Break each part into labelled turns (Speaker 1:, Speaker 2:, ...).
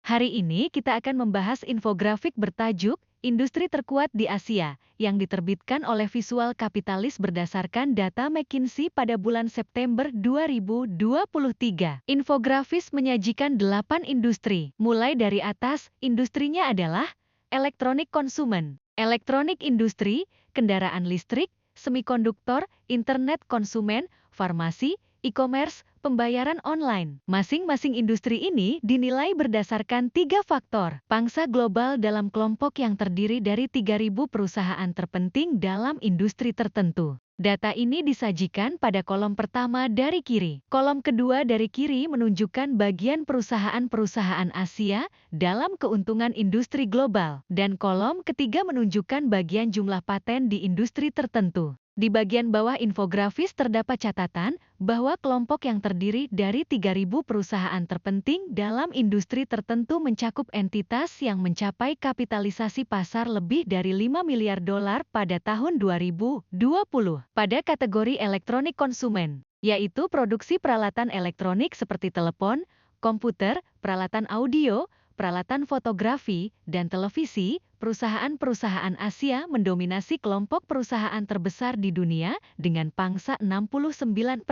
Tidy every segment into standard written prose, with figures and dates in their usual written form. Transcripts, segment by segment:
Speaker 1: Hari ini kita akan membahas infografik bertajuk Industri Terkuat di Asia yang diterbitkan oleh Visual Kapitalis berdasarkan data McKinsey pada bulan September 2023. Infografis menyajikan 8 industri. Mulai dari atas, industrinya adalah elektronik konsumen, elektronik industri, kendaraan listrik, semikonduktor, internet konsumen, farmasi, e-commerce, pembayaran online. Masing-masing industri ini dinilai berdasarkan 3 faktor. Pangsa global dalam kelompok yang terdiri dari 3.000 perusahaan terpenting dalam industri tertentu. Data ini disajikan pada kolom pertama dari kiri. Kolom kedua dari kiri menunjukkan bagian perusahaan-perusahaan Asia dalam keuntungan industri global. Dan kolom ketiga menunjukkan bagian jumlah paten di industri tertentu. Di bagian bawah infografis terdapat catatan bahwa kelompok yang terdiri dari 3.000 perusahaan terpenting dalam industri tertentu mencakup entitas yang mencapai kapitalisasi pasar lebih dari 5 miliar dolar pada tahun 2020. Pada kategori elektronik konsumen, yaitu produksi peralatan elektronik seperti telepon, komputer, peralatan audio, peralatan fotografi, dan televisi, perusahaan-perusahaan Asia mendominasi kelompok perusahaan terbesar di dunia dengan pangsa 69%.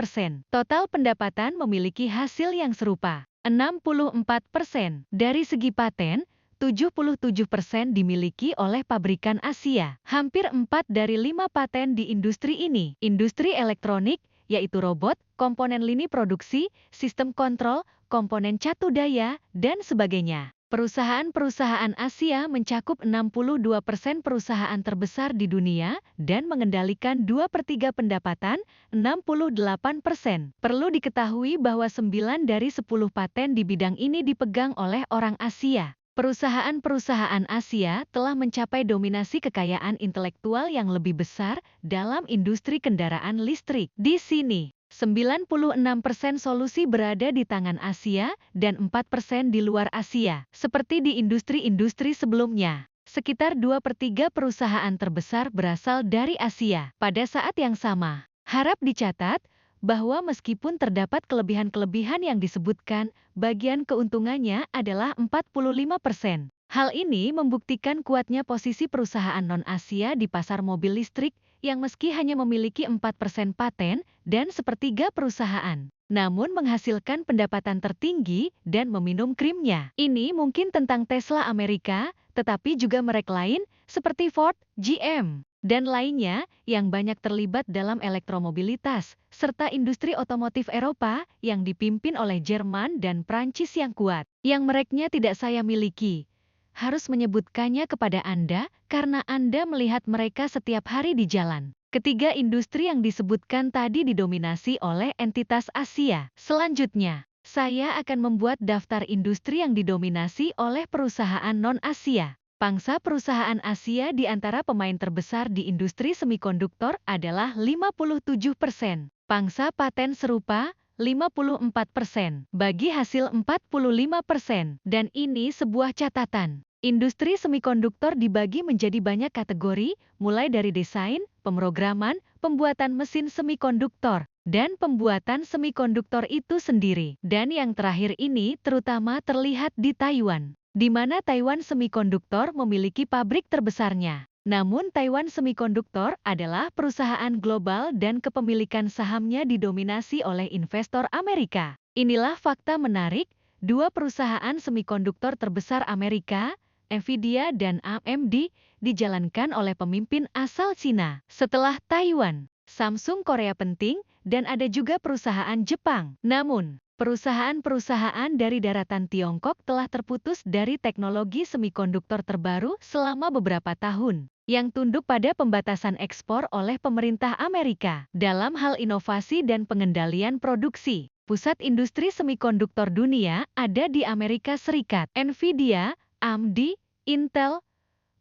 Speaker 1: Total pendapatan memiliki hasil yang serupa, 64%. Dari segi paten, 77% dimiliki oleh pabrikan Asia. Hampir 4 dari 5 paten di industri ini. Industri elektronik, yaitu robot, komponen lini produksi, sistem kontrol, komponen catu daya, dan sebagainya. Perusahaan-perusahaan Asia mencakup 62% perusahaan terbesar di dunia dan mengendalikan 2/3 pendapatan, 68%. Perlu diketahui bahwa 9 dari 10 paten di bidang ini dipegang oleh orang Asia. Perusahaan-perusahaan Asia telah mencapai dominasi kekayaan intelektual yang lebih besar dalam industri kendaraan listrik. Di sini, 96% solusi berada di tangan Asia dan 4% di luar Asia. Seperti di industri-industri sebelumnya, sekitar 2/3 perusahaan terbesar berasal dari Asia. Pada saat yang sama, harap dicatat bahwa meskipun terdapat kelebihan-kelebihan yang disebutkan, bagian keuntungannya adalah 45%. Hal ini membuktikan kuatnya posisi perusahaan non-Asia di pasar mobil listrik yang meski hanya memiliki 4% paten dan 1/3 perusahaan, namun menghasilkan pendapatan tertinggi dan meminum krimnya. Ini mungkin tentang Tesla Amerika, tetapi juga merek lain seperti Ford, GM, dan lainnya yang banyak terlibat dalam elektromobilitas, serta industri otomotif Eropa yang dipimpin oleh Jerman dan Prancis yang kuat, yang mereknya tidak saya miliki. Harus menyebutkannya kepada Anda karena Anda melihat mereka setiap hari di jalan. Ketiga industri yang disebutkan tadi didominasi oleh entitas Asia. Selanjutnya, saya akan membuat daftar industri yang didominasi oleh perusahaan non-Asia. Pangsa perusahaan Asia di antara pemain terbesar di industri semikonduktor adalah 57%. Pangsa paten serupa 54%, bagi hasil 45%. Dan ini sebuah catatan. Industri semikonduktor dibagi menjadi banyak kategori, mulai dari desain, pemrograman, pembuatan mesin semikonduktor, dan pembuatan semikonduktor itu sendiri. Dan yang terakhir ini terutama terlihat di Taiwan, di mana Taiwan Semikonduktor memiliki pabrik terbesarnya. Namun Taiwan Semikonduktor adalah perusahaan global dan kepemilikan sahamnya didominasi oleh investor Amerika. Inilah fakta menarik, dua perusahaan semikonduktor terbesar Amerika, Nvidia dan AMD, dijalankan oleh pemimpin asal Cina. Setelah Taiwan, Samsung Korea penting, dan ada juga perusahaan Jepang. Namun, perusahaan-perusahaan dari daratan Tiongkok telah terputus dari teknologi semikonduktor terbaru selama beberapa tahun, yang tunduk pada pembatasan ekspor oleh pemerintah Amerika. Dalam hal inovasi dan pengendalian produksi, pusat industri semikonduktor dunia ada di Amerika Serikat. Nvidia, AMD, Intel,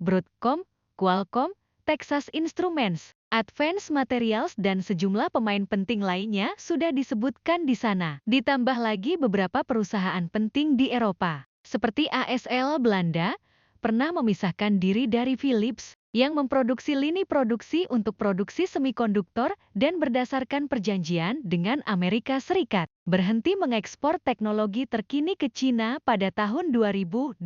Speaker 1: Broadcom, Qualcomm, Texas Instruments, Advanced Materials dan sejumlah pemain penting lainnya sudah disebutkan di sana. Ditambah lagi beberapa perusahaan penting di Eropa, seperti ASL Belanda, pernah memisahkan diri dari Philips, yang memproduksi lini produksi untuk produksi semikonduktor dan berdasarkan perjanjian dengan Amerika Serikat, berhenti mengekspor teknologi terkini ke China pada tahun 2023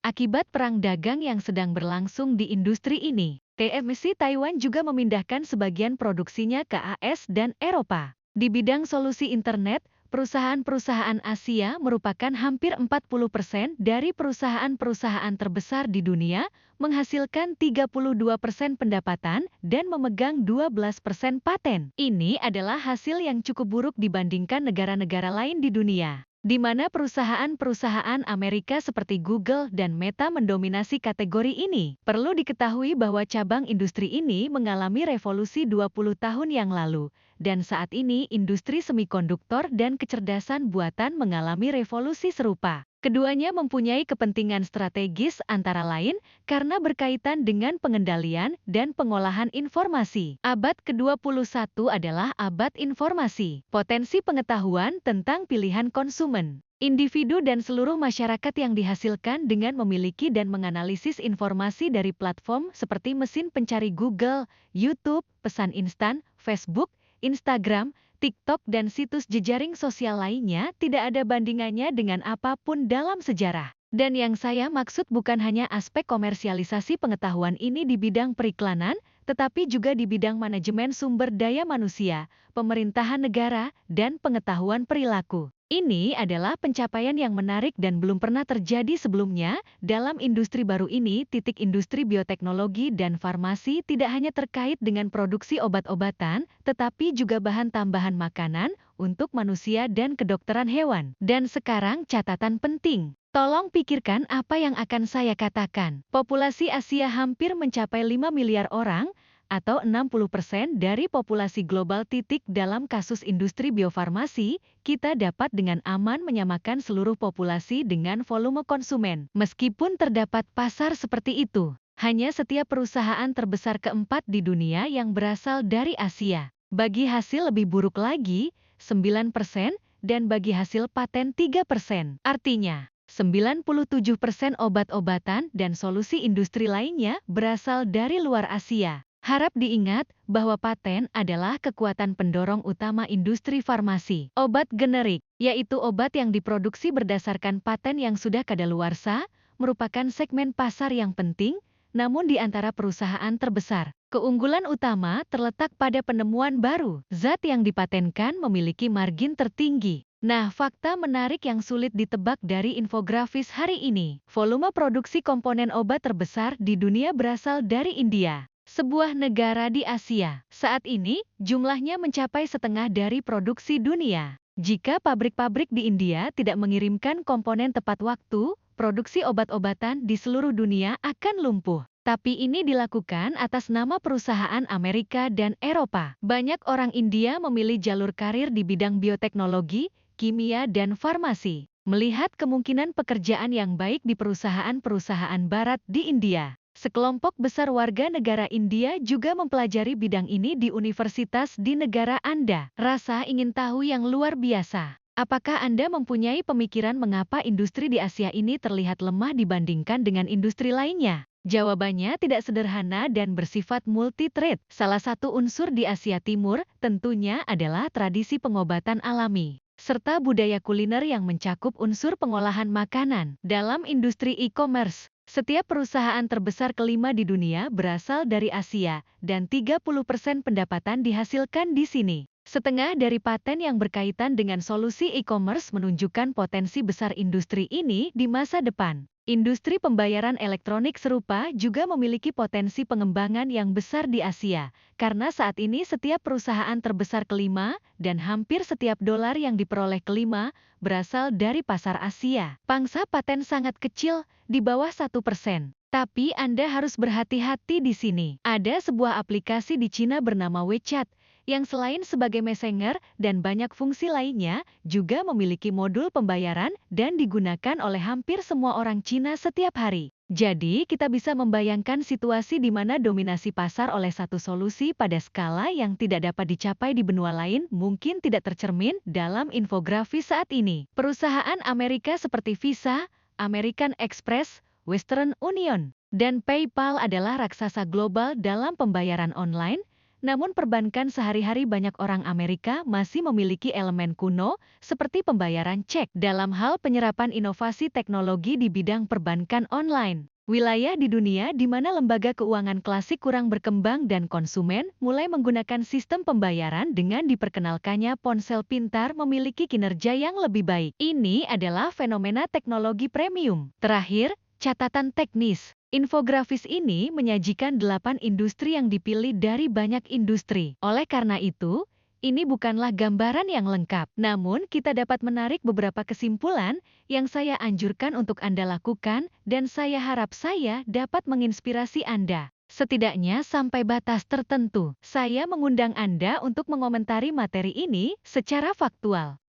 Speaker 1: akibat perang dagang yang sedang berlangsung di industri ini. TSMC Taiwan juga memindahkan sebagian produksinya ke AS dan Eropa. Di bidang solusi internet, perusahaan-perusahaan Asia merupakan hampir 40% dari perusahaan-perusahaan terbesar di dunia, menghasilkan 32% pendapatan dan memegang 12% paten. Ini adalah hasil yang cukup buruk dibandingkan negara-negara lain di dunia, di mana perusahaan-perusahaan Amerika seperti Google dan Meta mendominasi kategori ini. Perlu diketahui bahwa cabang industri ini mengalami revolusi 20 tahun yang lalu, dan saat ini industri semikonduktor dan kecerdasan buatan mengalami revolusi serupa. Keduanya mempunyai kepentingan strategis antara lain karena berkaitan dengan pengendalian dan pengolahan informasi. Abad ke-21 adalah abad informasi. Potensi pengetahuan tentang pilihan konsumen, individu dan seluruh masyarakat yang dihasilkan dengan memiliki dan menganalisis informasi dari platform seperti mesin pencari Google, YouTube, pesan instan, Facebook, Instagram, TikTok dan situs jejaring sosial lainnya tidak ada bandingannya dengan apapun dalam sejarah. Dan yang saya maksud bukan hanya aspek komersialisasi pengetahuan ini di bidang periklanan, tetapi juga di bidang manajemen sumber daya manusia, pemerintahan negara, dan pengetahuan perilaku. Ini adalah pencapaian yang menarik dan belum pernah terjadi sebelumnya dalam industri baru ini. Industri bioteknologi dan farmasi tidak hanya terkait dengan produksi obat-obatan, tetapi juga bahan tambahan makanan untuk manusia dan kedokteran hewan. Dan sekarang catatan penting. Tolong pikirkan apa yang akan saya katakan. Populasi Asia hampir mencapai 5 miliar orang, atau 60% dari populasi global. Dalam kasus industri biofarmasi, kita dapat dengan aman menyamakan seluruh populasi dengan volume konsumen. Meskipun terdapat pasar seperti itu, hanya setiap perusahaan terbesar keempat di dunia yang berasal dari Asia. Bagi hasil lebih buruk lagi, 9%, dan bagi hasil paten 3%. Artinya, 97% obat-obatan dan solusi industri lainnya berasal dari luar Asia. Harap diingat bahwa paten adalah kekuatan pendorong utama industri farmasi. Obat generik, yaitu obat yang diproduksi berdasarkan paten yang sudah kadaluarsa, merupakan segmen pasar yang penting, namun di antara perusahaan terbesar. Keunggulan utama terletak pada penemuan baru. Zat yang dipatenkan memiliki margin tertinggi. Nah, fakta menarik yang sulit ditebak dari infografis hari ini. Volume produksi komponen obat terbesar di dunia berasal dari India, sebuah negara di Asia. Saat ini, jumlahnya mencapai setengah dari produksi dunia. Jika pabrik-pabrik di India tidak mengirimkan komponen tepat waktu, produksi obat-obatan di seluruh dunia akan lumpuh. Tapi ini dilakukan atas nama perusahaan Amerika dan Eropa. Banyak orang India memilih jalur karir di bidang bioteknologi, kimia, dan farmasi, melihat kemungkinan pekerjaan yang baik di perusahaan-perusahaan barat di India. Sekelompok besar warga negara India juga mempelajari bidang ini di universitas di negara Anda. Rasa ingin tahu yang luar biasa. Apakah Anda mempunyai pemikiran mengapa industri di Asia ini terlihat lemah dibandingkan dengan industri lainnya? Jawabannya tidak sederhana dan bersifat multi-trade. Salah satu unsur di Asia Timur tentunya adalah tradisi pengobatan alami, serta budaya kuliner yang mencakup unsur pengolahan makanan. Dalam industri e-commerce, setiap perusahaan terbesar kelima di dunia berasal dari Asia, dan 30% pendapatan dihasilkan di sini. Setengah dari paten yang berkaitan dengan solusi e-commerce menunjukkan potensi besar industri ini di masa depan. Industri pembayaran elektronik serupa juga memiliki potensi pengembangan yang besar di Asia, karena saat ini setiap perusahaan terbesar kelima dan hampir setiap dolar yang diperoleh kelima berasal dari pasar Asia. Pangsa paten sangat kecil, di bawah 1%. Tapi Anda harus berhati-hati di sini. Ada sebuah aplikasi di Cina bernama WeChat, yang selain sebagai messenger dan banyak fungsi lainnya, juga memiliki modul pembayaran dan digunakan oleh hampir semua orang Cina setiap hari. Jadi, kita bisa membayangkan situasi di mana dominasi pasar oleh satu solusi pada skala yang tidak dapat dicapai di benua lain mungkin tidak tercermin dalam infografis saat ini. Perusahaan Amerika seperti Visa, American Express, Western Union, Dan PayPal adalah raksasa global dalam pembayaran online, namun perbankan sehari-hari banyak orang Amerika masih memiliki elemen kuno seperti pembayaran cek dalam hal penyerapan inovasi teknologi di bidang perbankan online. Wilayah di dunia di mana lembaga keuangan klasik kurang berkembang dan konsumen mulai menggunakan sistem pembayaran dengan diperkenalkannya ponsel pintar memiliki kinerja yang lebih baik. Ini adalah fenomena teknologi premium. Terakhir, catatan teknis. Infografis ini menyajikan 8 industri yang dipilih dari banyak industri. Oleh karena itu, ini bukanlah gambaran yang lengkap, namun kita dapat menarik beberapa kesimpulan yang saya anjurkan untuk Anda lakukan dan saya harap saya dapat menginspirasi Anda. Setidaknya sampai batas tertentu, saya mengundang Anda untuk mengomentari materi ini secara faktual.